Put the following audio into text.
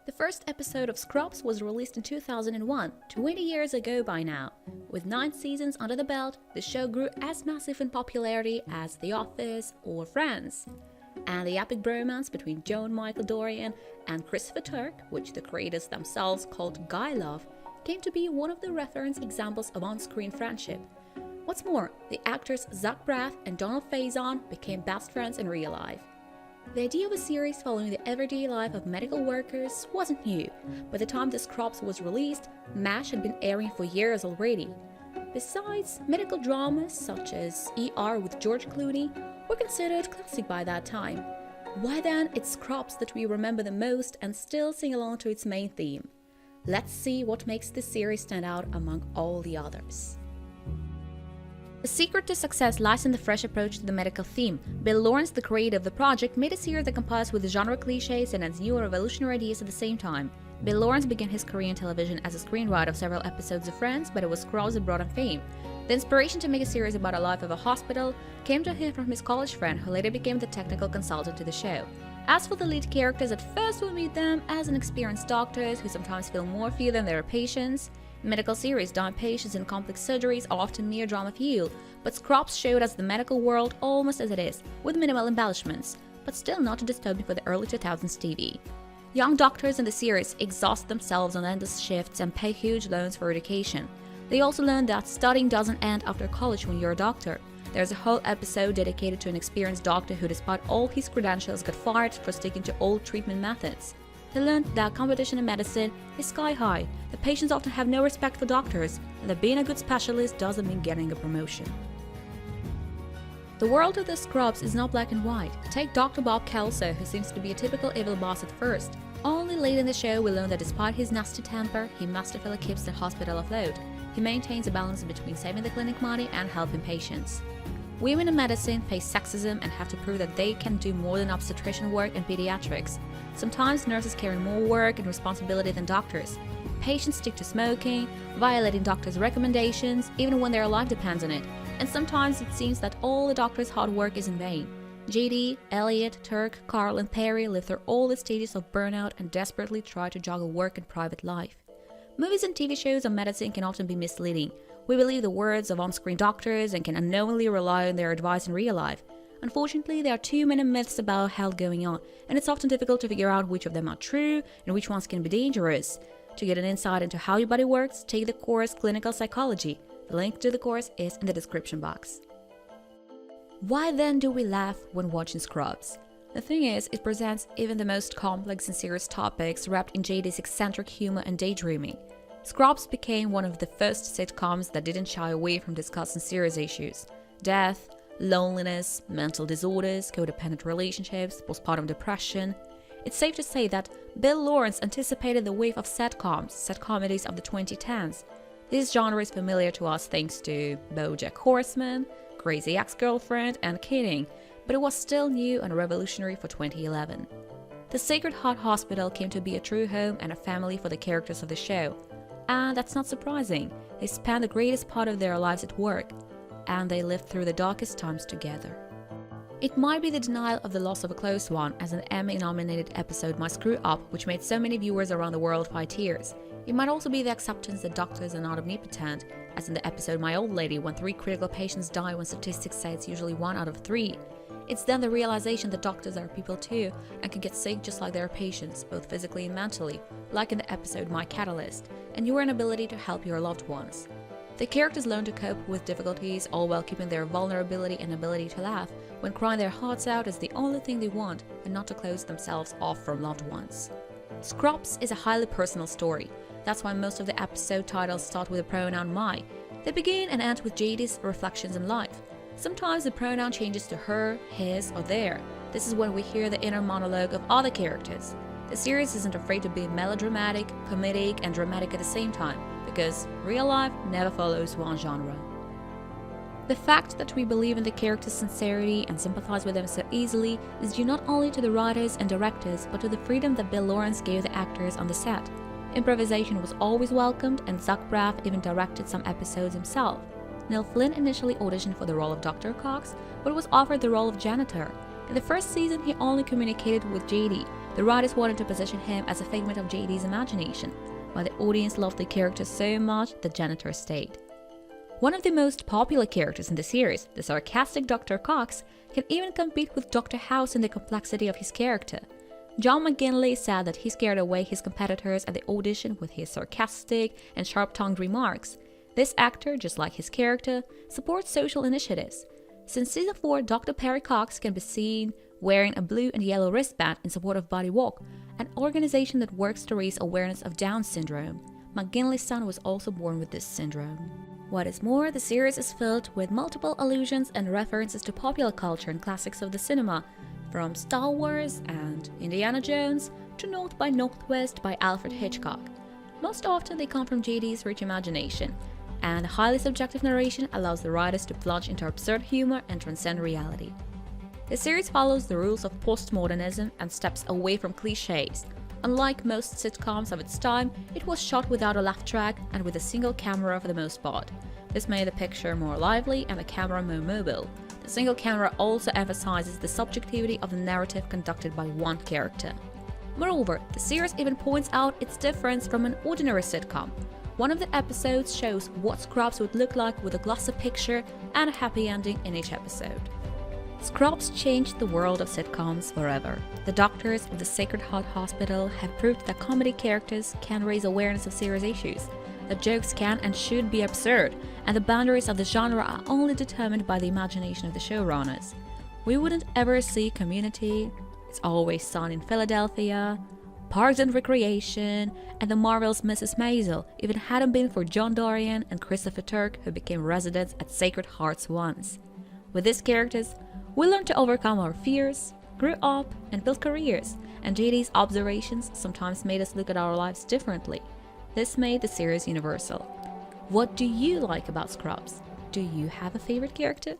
The first episode of Scrubs was released in 2001, 20 years ago by now. With 9 seasons under the belt, the show grew as massive in popularity as The Office or Friends. And the epic bromance between Joan Michael Dorian and Christopher Turk, which the creators themselves called Guy Love, came to be one of the reference examples of on-screen friendship. What's more, the actors Zach Braff and Donald Faison became best friends in real life. The idea of a series following the everyday life of medical workers wasn't new. By the time the Scrubs was released, MASH had been airing for years already. Besides, medical dramas such as ER with George Clooney were considered classic by that time. Why then it's Scrubs that we remember the most and still sing along to its main theme? Let's see what makes this series stand out among all the others. The secret to success lies in the fresh approach to the medical theme. Bill Lawrence, the creator of the project, made a series that complies with the genre cliches and adds new and revolutionary ideas at the same time. Bill Lawrence began his career in television as a screenwriter of several episodes of Friends, but it was Scrubs that brought him fame. The inspiration to make a series about a life of a hospital came to him from his college friend, who later became the technical consultant to the show. As for the lead characters, at first we meet them as inexperienced doctors who sometimes feel more fear than their patients. Medical series dying patients in complex surgeries are often mere drama fuel, but Scrubs showed us the medical world almost as it is, with minimal embellishments, but still not too disturbing for the early 2000s TV. Young doctors in the series exhaust themselves on endless shifts and pay huge loans for education. They also learn that studying doesn't end after college when you're a doctor. There's a whole episode dedicated to an experienced doctor who, despite all his credentials, got fired for sticking to old treatment methods. They learned that competition in medicine is sky high, that patients often have no respect for doctors, and that being a good specialist doesn't mean getting a promotion. The world of the Scrubs is not black and white. Take Dr. Bob Kelso, who seems to be a typical evil boss at first. Only late in the show we learn that despite his nasty temper, he masterfully keeps the hospital afloat. He maintains a balance between saving the clinic money and helping patients. Women in medicine face sexism and have to prove that they can do more than obstetrician work and pediatrics. Sometimes nurses carry more work and responsibility than doctors. Patients stick to smoking, violating doctors' recommendations, even when their life depends on it. And sometimes it seems that all the doctors' hard work is in vain. JD, Elliot, Turk, Carl, and Perry live through all the stages of burnout and desperately try to juggle work and private life. Movies and TV shows on medicine can often be misleading. We believe the words of on-screen doctors and can unknowingly rely on their advice in real life. Unfortunately, there are too many myths about health going on, and it's often difficult to figure out which of them are true and which ones can be dangerous. To get an insight into how your body works, take the course Clinical Psychology. The link to the course is in the description box. Why then do we laugh when watching Scrubs? The thing is, it presents even the most complex and serious topics wrapped in JD's eccentric humor and daydreaming. Scrubs became one of the first sitcoms that didn't shy away from discussing serious issues: death, loneliness, mental disorders, codependent relationships, postpartum depression. It's safe to say that Bill Lawrence anticipated the wave of sitcoms, set comedies of the 2010s. This genre is familiar to us thanks to BoJack Horseman, Crazy Ex-Girlfriend, and Kidding, but it was still new and revolutionary for 2011. The Sacred Heart Hospital came to be a true home and a family for the characters of the show. And that's not surprising. They spent the greatest part of their lives at work, and they lived through the darkest times together. It might be the denial of the loss of a close one, as an Emmy-nominated episode might screw up, which made so many viewers around the world fight tears. It might also be the acceptance that doctors are not omnipotent, as in the episode My Old Lady, when 3 critical patients die when statistics say it's usually 1 out of 3. It's then the realization that doctors are people too, and can get sick just like their patients, both physically and mentally, like in the episode My Catalyst, and your inability to help your loved ones. The characters learn to cope with difficulties, all while keeping their vulnerability and ability to laugh, when crying their hearts out is the only thing they want, and not to close themselves off from loved ones. Scrubs is a highly personal story. That's why most of the episode titles start with the pronoun my. They begin and end with JD's reflections on life. Sometimes the pronoun changes to her, his, or their. This is when we hear the inner monologue of other characters. The series isn't afraid to be melodramatic, comedic, and dramatic at the same time, because real life never follows one genre. The fact that we believe in the characters' sincerity and sympathize with them so easily is due not only to the writers and directors, but to the freedom that Bill Lawrence gave the actors on the set. Improvisation was always welcomed, and Zach Braff even directed some episodes himself. Neil Flynn initially auditioned for the role of Dr. Cox, but was offered the role of janitor. In the first season, he only communicated with JD. The writers wanted to position him as a figment of JD's imagination, while the audience loved the character so much the janitor stayed. One of the most popular characters in the series, the sarcastic Dr. Cox, can even compete with Dr. House in the complexity of his character. John McGinley said that he scared away his competitors at the audition with his sarcastic and sharp-tongued remarks. This actor, just like his character, supports social initiatives. Since season 4, Dr. Perry Cox can be seen wearing a blue and yellow wristband in support of Body Walk, an organization that works to raise awareness of Down syndrome. McGinley's son was also born with this syndrome. What is more, the series is filled with multiple allusions and references to popular culture and classics of the cinema, from Star Wars and Indiana Jones to North by Northwest by Alfred Hitchcock. Most often they come from JD's rich imagination, and highly subjective narration allows the writers to plunge into absurd humor and transcend reality. The series follows the rules of postmodernism and steps away from cliches. Unlike most sitcoms of its time, it was shot without a laugh track and with a single camera for the most part. This made the picture more lively and the camera more mobile. The single camera also emphasizes the subjectivity of the narrative conducted by one character. Moreover, the series even points out its difference from an ordinary sitcom. One of the episodes shows what Scrubs would look like with a glossy picture and a happy ending in each episode. Scrubs changed the world of sitcoms forever. The doctors of the Sacred Heart Hospital have proved that comedy characters can raise awareness of serious issues, that jokes can and should be absurd, and the boundaries of the genre are only determined by the imagination of the showrunners. We wouldn't ever see Community, It's Always Sunny in Philadelphia, Parks and Recreation, and the Marvel's Mrs. Maisel if it hadn't been for John Dorian and Christopher Turk, who became residents at Sacred Hearts once. With these characters, we learned to overcome our fears, grew up, and built careers, and JD's observations sometimes made us look at our lives differently. This made the series universal. What do you like about Scrubs? Do you have a favorite character?